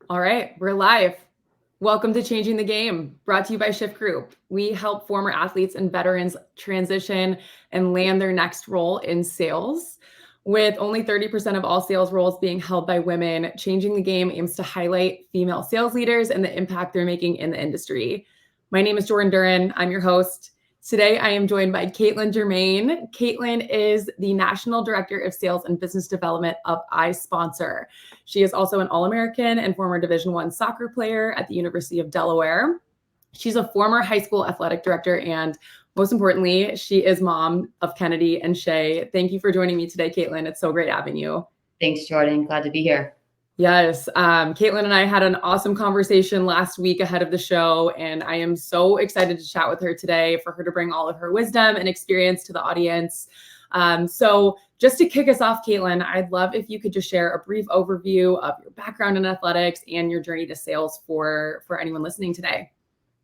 All right, we're live. Welcome to Changing the Game, brought to you by Shift Group. We help former athletes and veterans transition and land their next role in sales. With only 30% of all sales roles being held by women, Changing the Game aims to highlight female sales leaders and the impact they're making in the industry. My name is Jordan Duran. I'm your host. Today, I am joined by Caitlyn Germain. Caitlyn is the National Director of Sales and Business Development of iSponsor. She is also an All-American and former Division I soccer player at the University of Delaware. She's a former high school athletic director, and most importantly, she is mom of Kennedy and Shay. Thank you for joining me today, Caitlyn. It's so great having you. Thanks, Jordan. Glad to be here. Yes. Caitlyn and I had an awesome conversation last week ahead of the show, and I am so excited to chat with her today for her to bring all of her wisdom and experience to the audience. So just to kick us off, Caitlyn, I'd love if you could just share a brief overview of your background in athletics and your journey to sales for anyone listening today.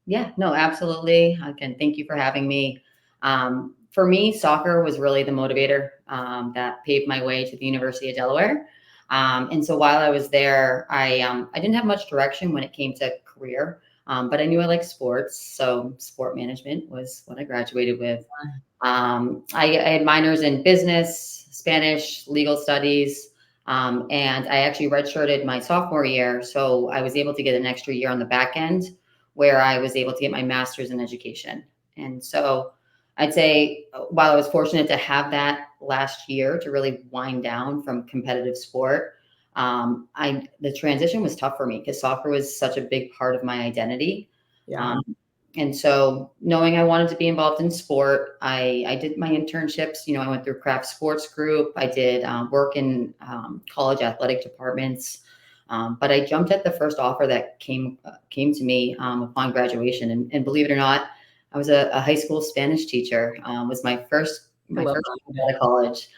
Yeah, no, absolutely. Again, thank you for having me. For me, soccer was really the motivator that paved my way to the University of Delaware. And so while I was there, I didn't have much direction when it came to career, but I knew I liked sports. So sport management was what I graduated with. I had minors in business, Spanish, legal studies, and I actually redshirted my sophomore year. So I was able to get an extra year on the back end where I was able to get my master's in education. And so I'd say while I was fortunate to have that last year to really wind down from competitive sport, the transition was tough for me because soccer was such a big part of my identity. Yeah. And so knowing I wanted to be involved in sport, I did my internships. I went through Craft Sports Group. I did work in college athletic departments. But I jumped at the first offer that came to me upon graduation. And believe it or not, I was a high school Spanish teacher. Was my first year out of college.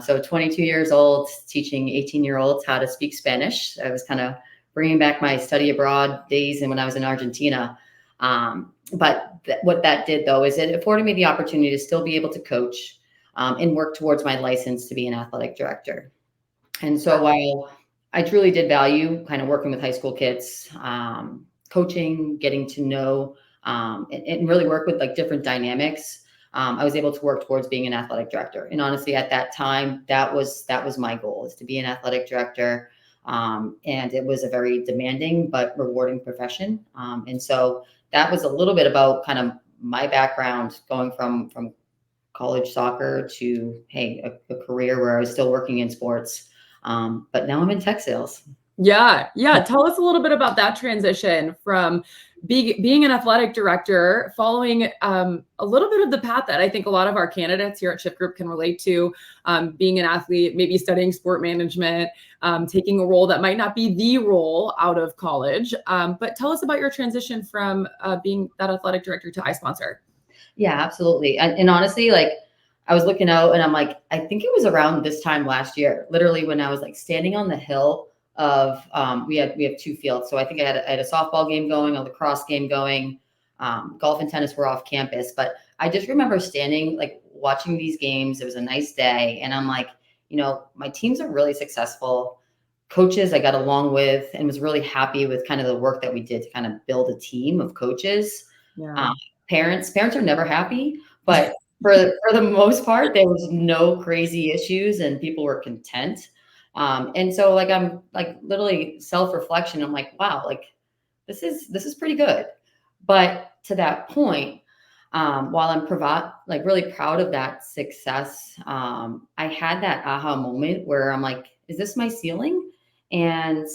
So 22 years old, teaching 18-year-olds how to speak Spanish. I was kind of bringing back my study abroad days and when I was in Argentina. But what that did, though, is it afforded me the opportunity to still be able to coach and work towards my license to be an athletic director. And so while I truly did value kind of working with high school kids, coaching, getting to know, and really work with like different dynamics, I was able to work towards being an athletic director. And honestly, at that time, that was my goal, is to be an athletic director. And it was a very demanding but rewarding profession. And so that was a little bit about kind of my background going from college soccer to, a career where I was still working in sports. But now I'm in tech sales. Yeah. Tell us a little bit about that transition from being an athletic director, following a little bit of the path that I think a lot of our candidates here at Shift Group can relate to, being an athlete, maybe studying sport management, taking a role that might not be the role out of college. But tell us about your transition from being that athletic director to iSponsor. Yeah, absolutely. And honestly, like I was looking out and I'm like, I think it was around this time last year, literally when I was like standing on the hill of, we have two fields. So I think I had a softball game going, a lacrosse game going, golf and tennis were off campus. But I just remember standing, like watching these games. It was a nice day. And I'm like, my teams are really successful. Coaches I got along with and was really happy with kind of the work that we did to kind of build a team of coaches. Yeah. Parents are never happy, but for the most part, there was no crazy issues and people were content. And so like, I'm like literally self-reflection. I'm like, wow, like this is pretty good. But to that point, while I'm like really proud of that success, I had that aha moment where I'm like, is this my ceiling? And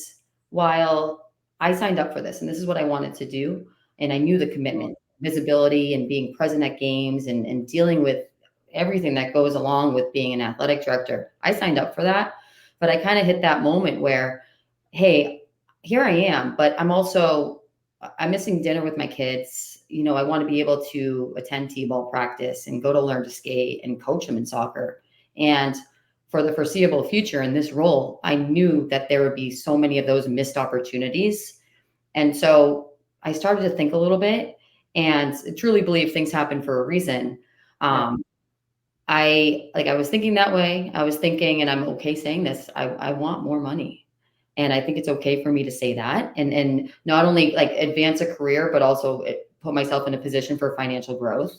while I signed up for this and this is what I wanted to do, and I knew the commitment, visibility and being present at games and dealing with everything that goes along with being an athletic director, I signed up for that. But I kind of hit that moment where, hey, here I am, but I'm missing dinner with my kids. I want to be able to attend t-ball practice and go to learn to skate and coach them in soccer. And for the foreseeable future in this role, I knew that there would be so many of those missed opportunities. And so I started to think a little bit and truly believe things happen for a reason. I was thinking that way. I was thinking, and I'm okay saying this, I want more money. And I think it's okay for me to say that, and not only like advance a career, but also put myself in a position for financial growth.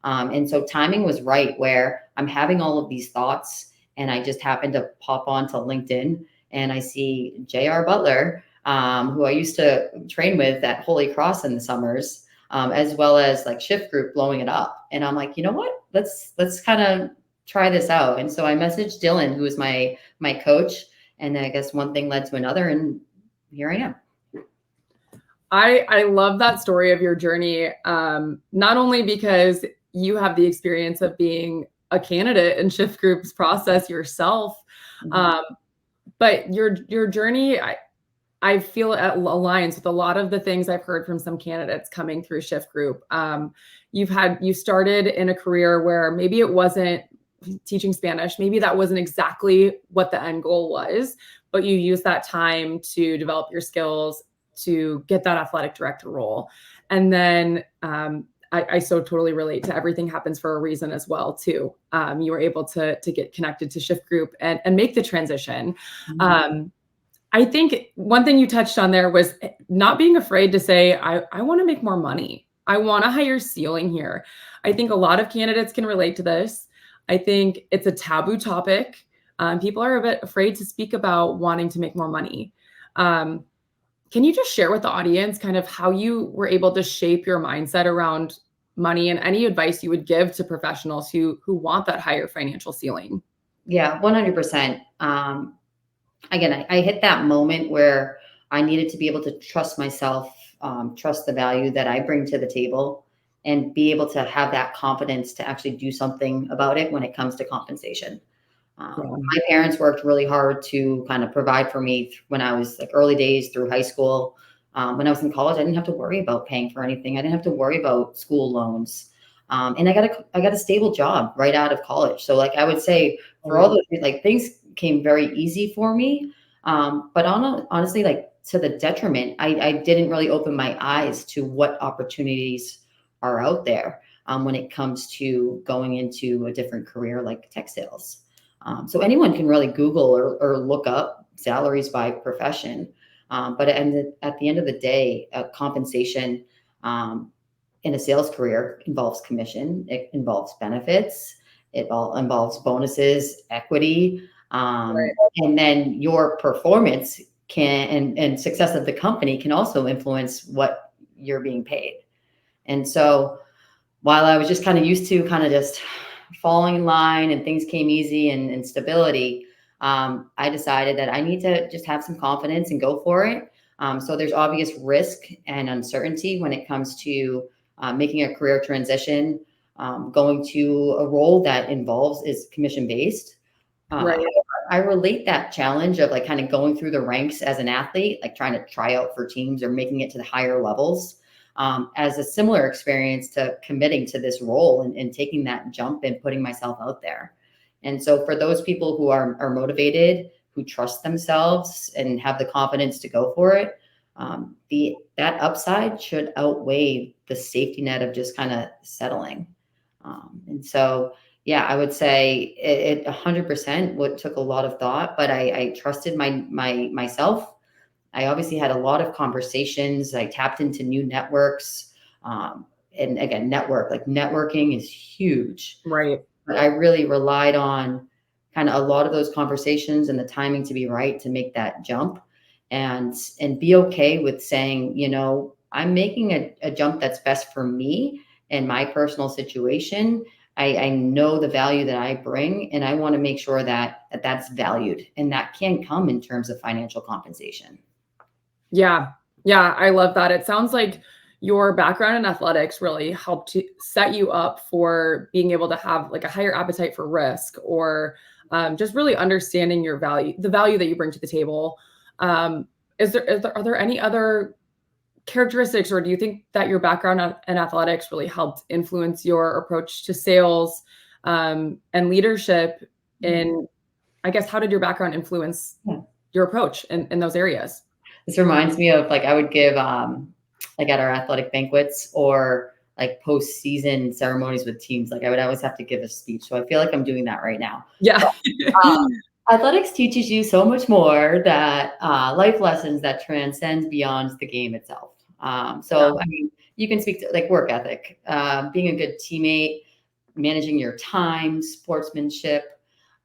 And so timing was right, where I'm having all of these thoughts, and I just happened to pop onto LinkedIn, and I see J.R. Butler, who I used to train with at Holy Cross in the summers, as well as like Shift Group blowing it up. And I'm like, you know what? Let's kind of try this out. And so I messaged Dylan, who is my coach, and I guess one thing led to another, and here I am. I love that story of your journey, not only because you have the experience of being a candidate in Shift Group's process yourself, but your journey, I feel it aligns with a lot of the things I've heard from some candidates coming through Shift Group. You started in a career where maybe it wasn't teaching Spanish, maybe that wasn't exactly what the end goal was, but you used that time to develop your skills to get that athletic director role. And then I so totally relate to everything happens for a reason as well too. You were able to get connected to Shift Group and make the transition. I think one thing you touched on there was not being afraid to say, I want to make more money. I want a higher ceiling here. I think a lot of candidates can relate to this. I think it's a taboo topic. People are a bit afraid to speak about wanting to make more money. Can you just share with the audience kind of how you were able to shape your mindset around money and any advice you would give to professionals who want that higher financial ceiling? Yeah, 100%. Again, I hit that moment where I needed to be able to trust myself, trust the value that I bring to the table, and be able to have that confidence to actually do something about it when it comes to compensation. My parents worked really hard to kind of provide for me when I was like early days through high school. When I was in college, I didn't have to worry about paying for anything. I didn't have to worry about school loans. And I got a stable job right out of college. So like I would say for all those like things came very easy for me. But honestly, like to the detriment, I didn't really open my eyes to what opportunities are out there when it comes to going into a different career like tech sales. So anyone can really Google or look up salaries by profession. But at the end of the day, compensation in a sales career involves commission. It involves benefits. It all involves bonuses, equity, and then your performance and success of the company can also influence what you're being paid. And so while I was just kind of used to kind of just falling in line and things came easy and stability, I decided that I need to just have some confidence and go for it. So there's obvious risk and uncertainty when it comes to making a career transition, going to a role that is commission based. Right. I relate that challenge of like kind of going through the ranks as an athlete, like trying to try out for teams or making it to the higher levels, as a similar experience to committing to this role and taking that jump and putting myself out there. And so for those people who are motivated, who trust themselves and have the confidence to go for it, that upside should outweigh the safety net of just kind of settling. And so, yeah, I would say it 100% what took a lot of thought, but I trusted myself. I obviously had a lot of conversations. I tapped into new networks. And again, networking is huge. Right. But I really relied on kind of a lot of those conversations and the timing to be right to make that jump and be okay with saying, I'm making a jump that's best for me and my personal situation. I know the value that I bring, and I want to make sure that that's valued, and that can come in terms of financial compensation. Yeah. Yeah. I love that. It sounds like your background in athletics really helped to set you up for being able to have like a higher appetite for risk or just really understanding your value, the value that you bring to the table. Are there any other characteristics, or do you think that your background in athletics really helped influence your approach to sales and leadership? And I guess, how did your background influence your approach in those areas? This reminds me of like I would give like at our athletic banquets or like post-season ceremonies with teams. Like I would always have to give a speech. So I feel like I'm doing that right now. Yeah. Athletics teaches you so much more that life lessons that transcend beyond the game itself. Yeah, So, I mean, you can speak to like work ethic, being a good teammate, managing your time, sportsmanship,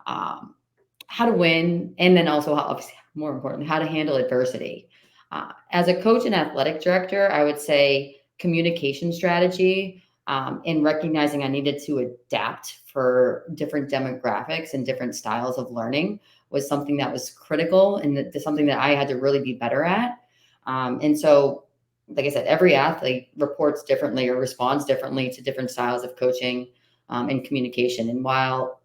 um, how to win, and then also how, obviously, more importantly, how to handle adversity. As a coach and athletic director, I would say communication strategy, and recognizing I needed to adapt for different demographics and different styles of learning was something that was critical and something that I had to really be better at. And so, like I said, every athlete reports differently or responds differently to different styles of coaching and communication. And while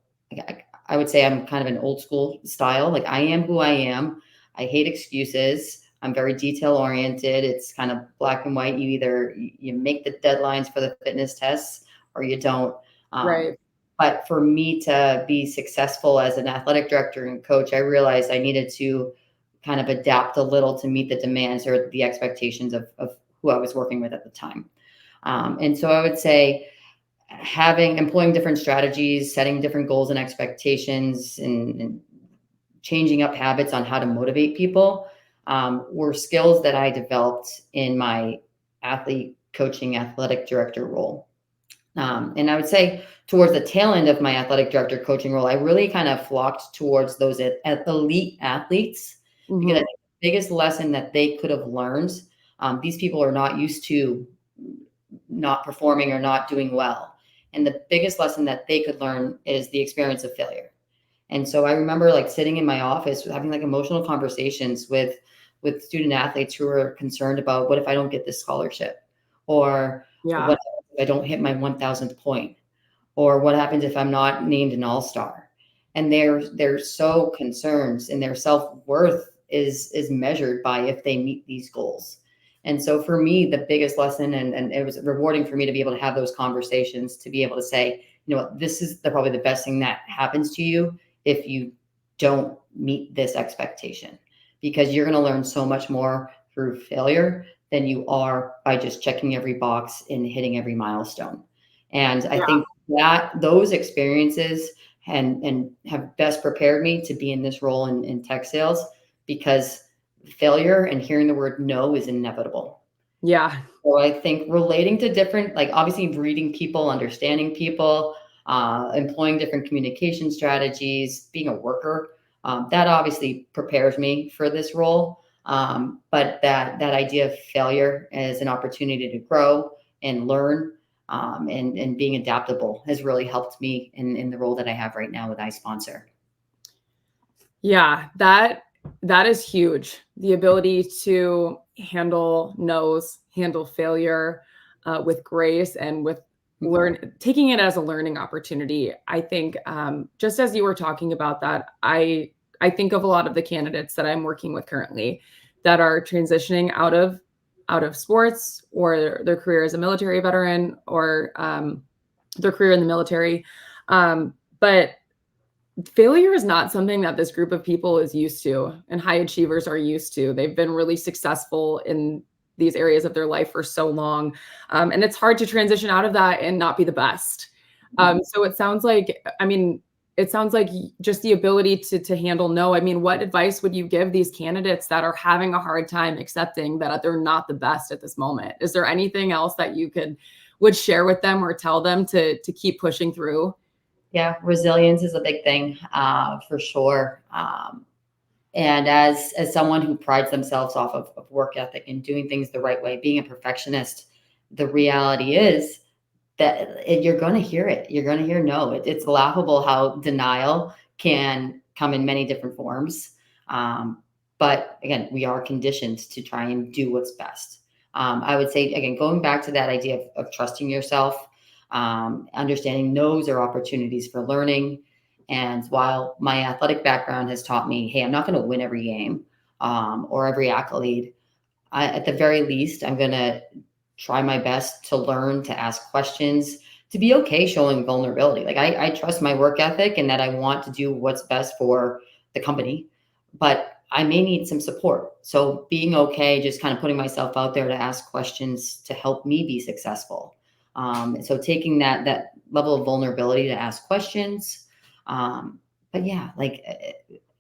I would say I'm kind of an old school style. Like I am who I am. I hate excuses. I'm very detail oriented. It's kind of black and white. You make the deadlines for the fitness tests or you don't. Um, right. but for me to be successful as an athletic director and coach, I realized I needed to kind of adapt a little to meet the demands or the expectations of who I was working with at the time. And so I would say having employing different strategies, setting different goals and expectations, and changing up habits on how to motivate people were skills that I developed in my athlete coaching athletic director role. And I would say towards the tail end of my athletic director coaching role, I really kind of flocked towards those elite athletes because I Mhm. think the biggest lesson that they could have learned, these people are not used to not performing or not doing well. And the biggest lesson that they could learn is the experience of failure. And so I remember like sitting in my office having like emotional conversations with student athletes who were concerned about what if I don't get this scholarship, or Yeah, what if I don't hit my 1000th point, or what happens if I'm not named an all-star. And they're so concerned, and their self-worth is measured by if they meet these goals. And so for me, the biggest lesson, and it was rewarding for me to be able to have those conversations, to be able to say, you know what, this is probably the best thing that happens to you if you don't meet this expectation, because you're going to learn so much more through failure than you are by just checking every box and hitting every milestone. And I yeah, think that those experiences and have best prepared me to be in this role in tech sales, because failure and hearing the word no is inevitable. yeah, So I think relating to different, like obviously reading people, understanding people, employing different communication strategies, being a worker, that obviously prepares me for this role. But that idea of failure as an opportunity to grow and learn, and being adaptable has really helped me in the role that I have right now with iSponsor. yeah. That is huge. The ability to handle no's, handle failure with grace and with taking it as a learning opportunity. I think just as you were talking about that, I think of a lot of the candidates that I'm working with currently that are transitioning out of sports or their career as a military veteran or their career in the military. But failure is not something that this group of people is used to and high achievers are used to. They've been really successful in these areas of their life for so long. And it's hard to transition out of that and not be the best. So it sounds like, I mean, it sounds like just the ability to handle no. I mean, what advice would you give these candidates that are having a hard time accepting that they're not the best at this moment? Is there anything else that you would share with them or tell them to keep pushing through? Yeah, resilience is a big thing, for sure. And as someone who prides themselves off of work ethic and doing things the right way, being a perfectionist, the reality is that you're going to hear it. You're going to hear no. It's laughable how denial can come in many different forms. But again, we are conditioned to try and do what's best. I would say, again, going back to that idea of trusting yourself, understanding no's are opportunities for learning. And while my athletic background has taught me, hey, I'm not going to win every game, or every accolade, at the very least, I'm going to try my best to learn to ask questions, to be okay showing vulnerability. Like I trust my work ethic and that I want to do what's best for the company, but I may need some support. So being okay, just kind of putting myself out there to ask questions to help me be successful. So taking that level of vulnerability to ask questions, but yeah, like,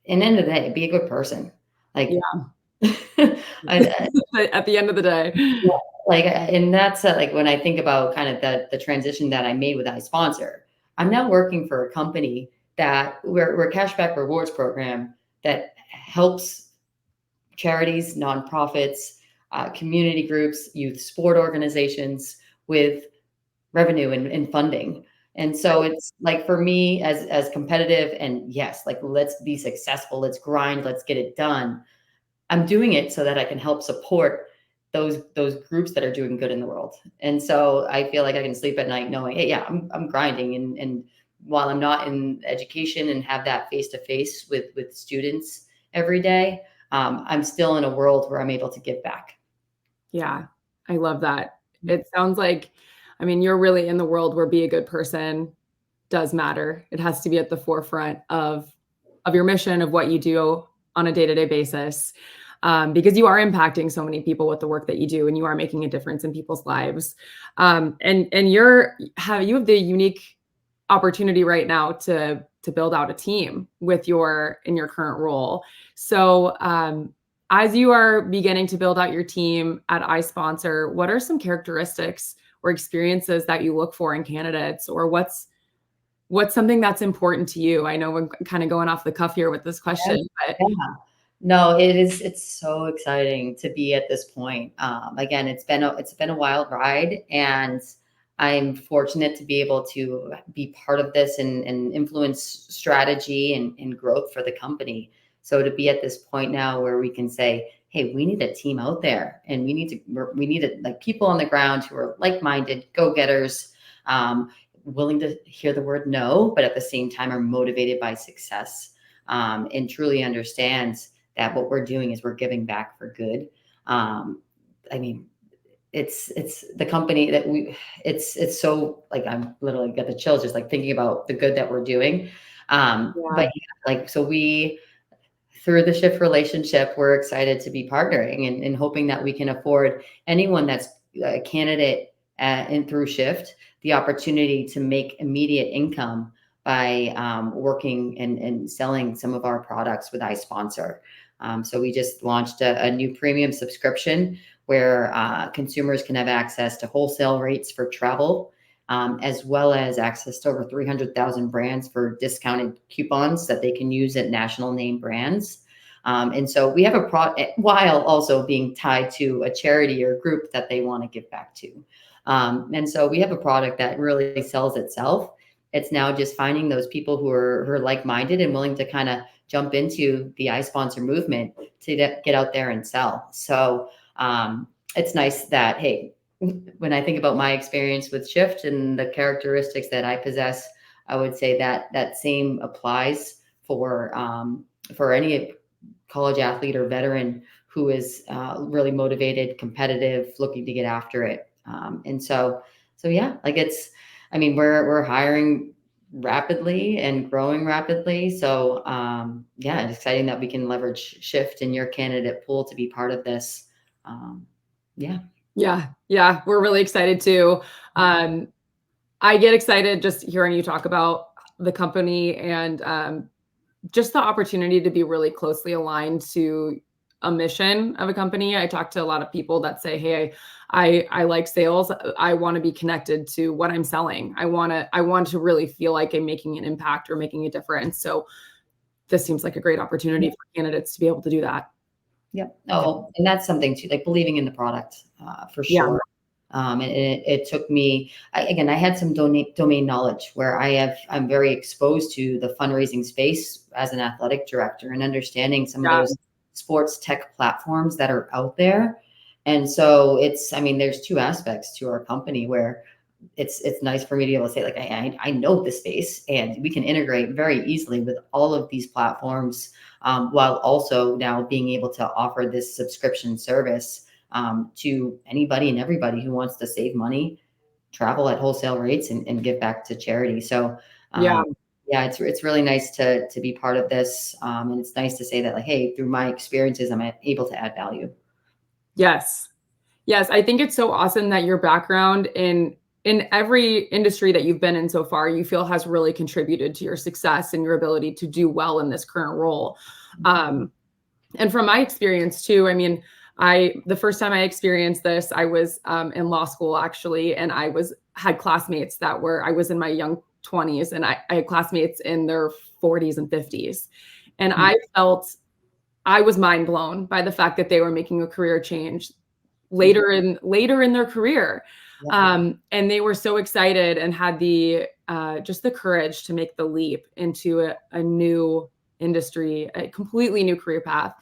in the end of the day, be a good person. Like, Yeah. I, At the end of the day. yeah, like, and that's, like, when I think about kind of the transition that I made with iSponsor, I'm now working for a company that we're a cashback rewards program that helps charities, nonprofits, community groups, youth sport organizations with revenue and funding. And so Right. it's like for me as competitive and yes, like let's be successful, let's grind, let's get it done. I'm doing it so that I can help support those groups that are doing good in the world. And so I feel like I can sleep at night knowing, hey, yeah, I'm grinding and while I'm not in education and have that face to face with students every day, I'm still in a world where I'm able to give back. Yeah, I love that. It sounds like, I mean, you're really in the world where be a good person does matter. It has to be at the forefront of your mission, of what you do on a day-to-day basis, because you are impacting so many people with the work that you do, and you are making a difference in people's lives. And you have the unique opportunity right now to build out a team with your in your current role. So, as you are beginning to build out your team at iSponsor, what are some characteristics or experiences that you look for in candidates, or what's something that's important to you? I know we're kind of going off the cuff here with this Yeah, question, but yeah. No, it is. It's so exciting to be at this point. Again, it's been a wild ride, and I'm fortunate to be able to be part of this and influence strategy and growth for the company. So to be at this point now where we can say, "Hey, we need a team out there, and we need like people on the ground who are like-minded, go-getters, um, willing to hear the word no, but at the same time are motivated by success." And truly understands that what we're doing is we're giving back for good. Um, I mean, it's the company that we it's so like I'm literally got the chills just like thinking about the good that we're doing. But yeah, yeah, like so we through the shift relationship, we're excited to be partnering and hoping that we can afford anyone that's a candidate and through shift the opportunity to make immediate income by working and selling some of our products with iSponsor. So we just launched a new premium subscription where consumers can have access to wholesale rates for travel, as well as access to over 300,000 brands for discounted coupons that they can use at national name brands. And so we have a while also being tied to a charity or group that they want to give back to. And so we have a product that really sells itself. It's now just finding those people who are like-minded and willing to kind of jump into the iSponsor movement to get out there and sell. So it's nice that, hey, when I think about my experience with Shift and the characteristics that I possess, I would say that that same applies for any college athlete or veteran who is really motivated, competitive, looking to get after it. And so yeah, like I mean, we're hiring rapidly and growing rapidly. So yeah, it's exciting that we can leverage Shift in your candidate pool to be part of this. Um, yeah. yeah, yeah. We're really excited too. Um, I get excited just hearing you talk about the company and just the opportunity to be really closely aligned to a mission of a company. I talk to a lot of people that say, "Hey, I like sales. I want to be connected to what I'm selling. I want to really feel like I'm making an impact or making a difference." So this seems like a great opportunity for candidates to be able to do that. Yep. Yeah. Oh, and that's something too, like believing in the product, for Yeah. sure. And it took me, again, I had some domain knowledge where I'm very exposed to the fundraising space as an athletic director and understanding some of Yeah. those sports tech platforms that are out there. And so I mean, there's two aspects to our company where it's nice for me to be able to say like I know this space and we can integrate very easily with all of these platforms, while also now being able to offer this subscription service to anybody and everybody who wants to save money, travel at wholesale rates, and give back to charity. So Yeah. yeah, it's really nice to be part of this, and it's nice to say that like hey, through my experiences, I'm able to add value. Yes. Yes. I think it's so awesome that your background in in every industry that you've been in so far, you feel has really contributed to your success and your ability to do well in this current role. And from my experience too, I mean, the first time I experienced this, I was in law school actually, and had classmates I was in my young 20s, and I had classmates in their 40s and 50s. And I was mind blown by the fact that they were making a career change later in their career. And they were so excited and had just the courage to make the leap into a new industry, a completely new career path.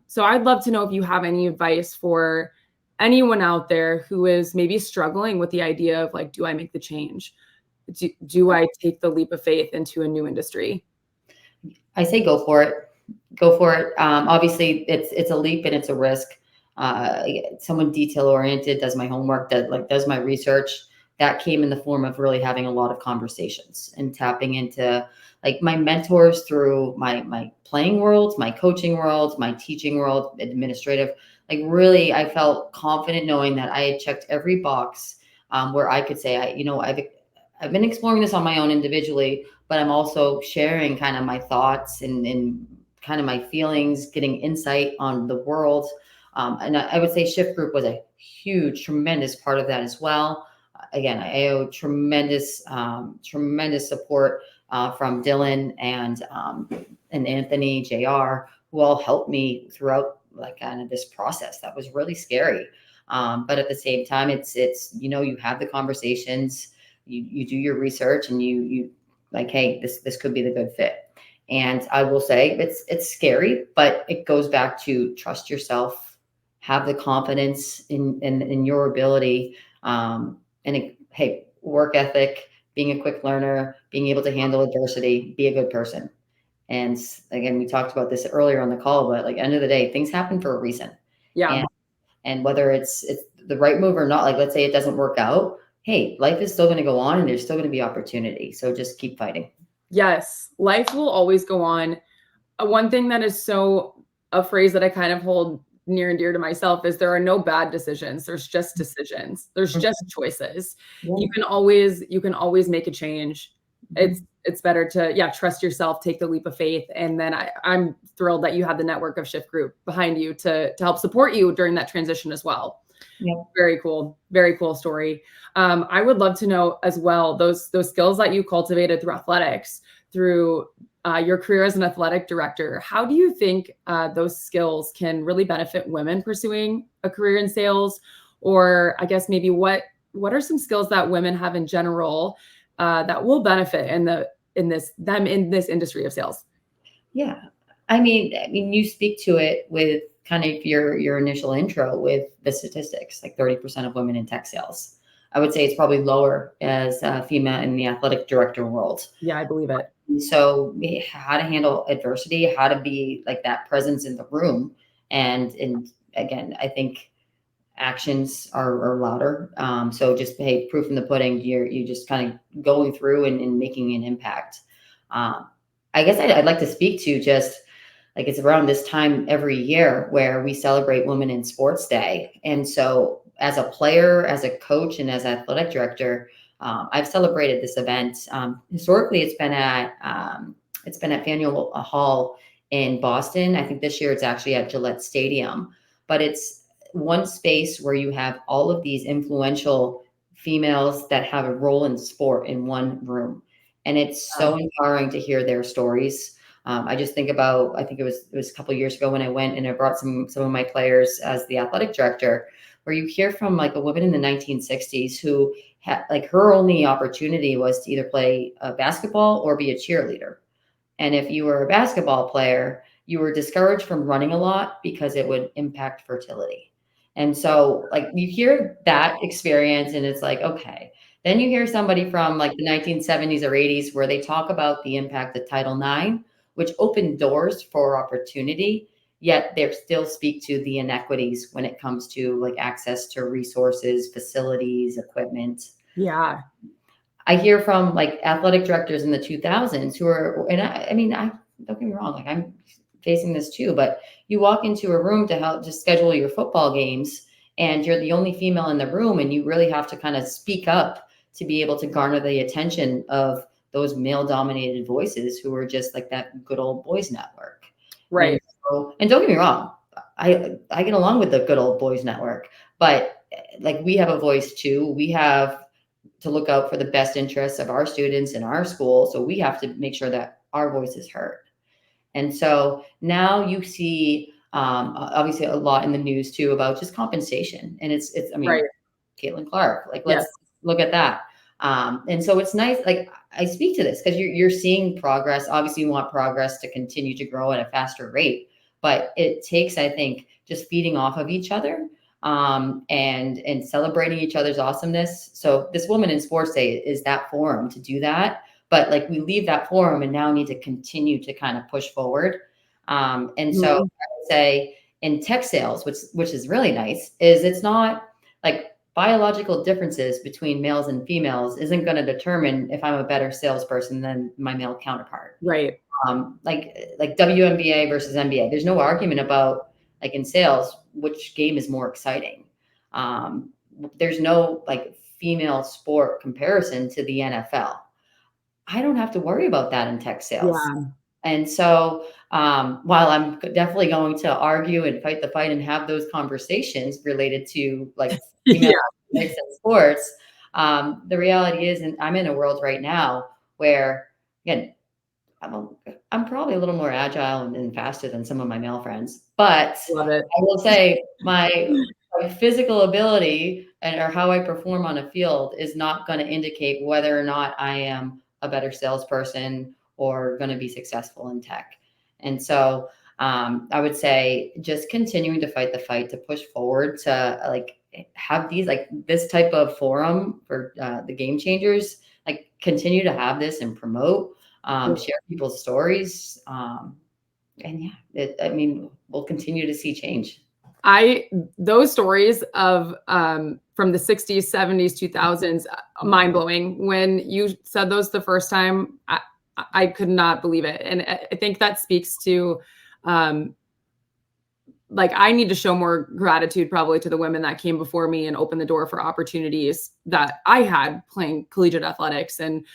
So I'd love to know if you have any advice for anyone out there who is maybe struggling with the idea of like, do I make the change? Do I take the leap of faith into a new industry? I say go for it. Go for it. Obviously, it's a leap and it's a risk. Someone detail oriented, does my homework, does my research. That came in the form of really having a lot of conversations and tapping into like my mentors through my playing world, my coaching world, my teaching world, administrative. Like really, I felt confident knowing that I had checked every box where I could say, I've been exploring this on my own individually, but I'm also sharing kind of my thoughts and kind of my feelings, getting insight on the world. And I would say Shift Group was a huge, tremendous part of that as well. Again, I owe tremendous support from Dylan and Anthony, JR, who all helped me throughout like kind of this process. That was really scary. But at the same time, it's you have the conversations, you do your research, and you like, hey, this could be the good fit. And I will say it's scary, but it goes back to trust yourself, have the confidence in your ability, hey, work ethic, being a quick learner, being able to handle adversity, be a good person. And again, we talked about this earlier on the call, but like end of the day, things happen for a reason. Yeah. And whether it's the right move or not, like let's say it doesn't work out, hey, life is still going to go on and there's still going to be opportunity. So just keep fighting. Yes, life will always go on. One thing that is a phrase that I kind of hold near and dear to myself is there are no bad decisions. There's just decisions. There's just choices. Yeah. You can always make a change. It's better to, trust yourself, take the leap of faith. And then I'm thrilled that you have the network of Shift Group behind you to help support you during that transition as well. Yeah. Very cool. Very cool story. I would love to know as well, those skills that you cultivated through athletics, through your career as an athletic director. How do you think those skills can really benefit women pursuing a career in sales? Or I guess maybe what are some skills that women have in general that will benefit in this industry of sales? Yeah. I mean, you speak to it with kind of your initial intro with the statistics, like 30% of women in tech sales. I would say it's probably lower as a female in the athletic director world. Yeah, I believe it. So how to handle adversity, how to be like that presence in the room. And again, I think actions are louder. So just, hey, proof in the pudding, you just kind of going through and making an impact. I guess I'd like to speak to just like it's around this time every year where we celebrate Women in Sports Day. And so as a player, as a coach, and as athletic director, I've celebrated this event. Historically, it's been at Faneuil Hall in Boston. I think this year it's actually at Gillette Stadium, but it's one space where you have all of these influential females that have a role in sport in one room. And it's so empowering to hear their stories. I just think about, I think it was a couple of years ago when I went and I brought some of my players as the athletic director, where you hear from like a woman in the 1960s who had like her only opportunity was to either play basketball or be a cheerleader. And if you were a basketball player, you were discouraged from running a lot because it would impact fertility. And so like you hear that experience and it's like, okay. Then you hear somebody from like the 1970s or 80s where they talk about the impact of Title IX, which opened doors for opportunity, yet they still speak to the inequities when it comes to like access to resources, facilities, equipment. Yeah. I hear from like athletic directors in the 2000s who are, and I don't get me wrong, like I'm facing this too, but you walk into a room to help just schedule your football games and you're the only female in the room, and you really have to kind of speak up to be able to garner the attention of those male dominated voices who are just like that good old boys network. And Right. so, and don't get me wrong, I get along with the good old boys network, but like we have a voice too. We have to look out for the best interests of our students in our school. So we have to make sure that our voice is heard. And so now you see, obviously, a lot in the news too about just compensation, and I mean, Right. Caitlin Clark, like Yes. let's look at that. And so it's nice. Like I speak to this because you're seeing progress. Obviously, you want progress to continue to grow at a faster rate, but it takes, I think, just feeding off of each other, and celebrating each other's awesomeness. So this Woman in Sports Day is that forum to do that, but like we leave that forum and now need to continue to kind of push forward. And so I Mhm. would say in tech sales, which is really nice, is it's not like biological differences between males and females isn't going to determine if I'm a better salesperson than my male counterpart. Right. Like WNBA versus NBA. There's no argument about, like in sales, which game is more exciting. Um, there's no like female sport comparison to the NFL. I don't have to worry about that in tech sales. Yeah. And so, while I'm definitely going to argue and fight the fight and have those conversations related to like female Yeah. athletics and sports, the reality is, and I'm in a world right now where, again, I'm, a, I'm probably a little more agile and faster than some of my male friends, but Love it. I will say my physical ability or how I perform on a field is not going to indicate whether or not I am a better salesperson or going to be successful in tech. And so, I would say just continuing to fight the fight to push forward to like have these like this type of forum for the game changers, like continue to have this and promote, share people's stories. And yeah, I mean, we'll continue to see change. Those stories of from the 60s, 70s, 2000s, mind blowing. When you said those the first time, I could not believe it. And I think that speaks to um, like I need to show more gratitude probably to the women that came before me and opened the door for opportunities that I had playing collegiate athletics, and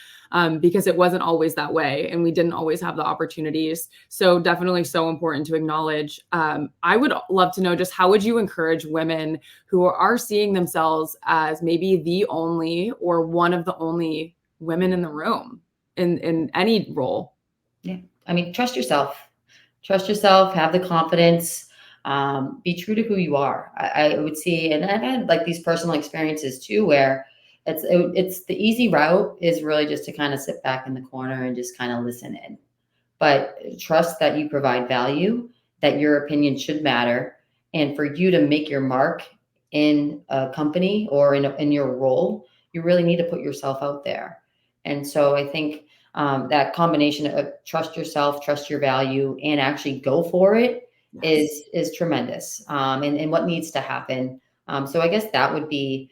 because it wasn't always that way and we didn't always have the opportunities. So definitely so important to acknowledge. I would love to know, just how would you encourage women who are seeing themselves as maybe the only or one of the only women in the room in any role? Yeah. I mean, trust yourself, have the confidence, be true to who you are. I would see, and I've had like these personal experiences too, where it's the easy route is really just to kind of sit back in the corner and just kind of listen in, but trust that you provide value, that your opinion should matter, and for you to make your mark in a company or in your role, you really need to put yourself out there. And so I think, that combination of trust yourself, trust your value, and actually go for it Yes. is tremendous, and what needs to happen. So I guess that would be,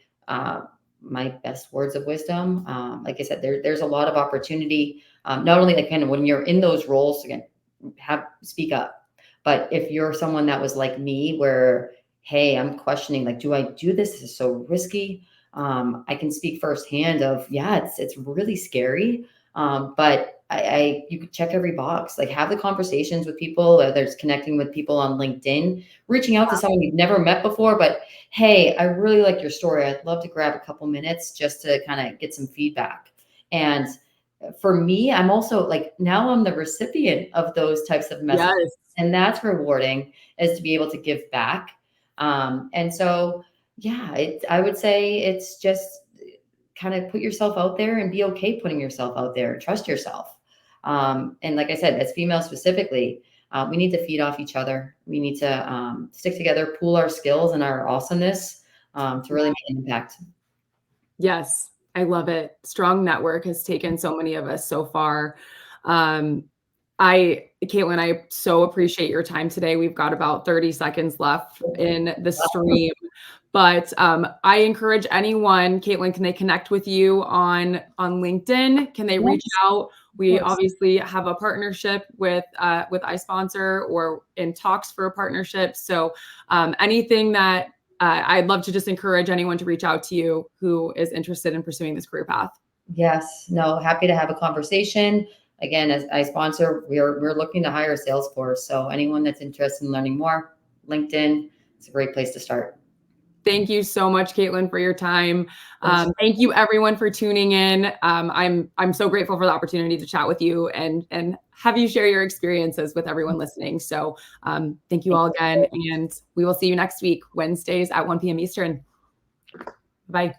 my best words of wisdom. Like I said, there's a lot of opportunity, not only like kind of when you're in those roles, again, have speak up. But if you're someone that was like me, where hey, I'm questioning, like, do I do this? This is so risky. I can speak firsthand of, yeah, it's really scary. But you could check every box, like have the conversations with people, whether it's connecting with people on LinkedIn, reaching out to someone you've never met before, but hey, I really like your story. I'd love to grab a couple minutes just to kind of get some feedback. And for me, I'm also like, now I'm the recipient of those types of messages. Yes. And that's rewarding, is to be able to give back. And so, yeah, I would say it's just kind of put yourself out there and be okay putting yourself out there. Trust yourself. And like I said, as females specifically, we need to feed off each other. We need to, stick together, pool our skills and our awesomeness, to really make an impact. Yes, I love it. Strong network has taken so many of us so far. Um, Caitlin, I so appreciate your time today. We've got about 30 seconds left in the stream, but I encourage anyone, Caitlin, can they connect with you on LinkedIn? Can they reach Yes, out? of We course. obviously have a partnership with iSponsor, or in talks for a partnership. So anything that I'd love to just encourage anyone to reach out to you who is interested in pursuing this career path. Yes, no, happy to have a conversation. Again, as I sponsor, we're looking to hire a sales force. So anyone that's interested in learning more, LinkedIn, it's a great place to start. Thank you so much, Caitlyn, for your time. Thank you, everyone, for tuning in. I'm so grateful for the opportunity to chat with you and have you share your experiences with everyone listening. So thank you all again, and we will see you next week, Wednesdays at 1 p.m. Eastern. Bye.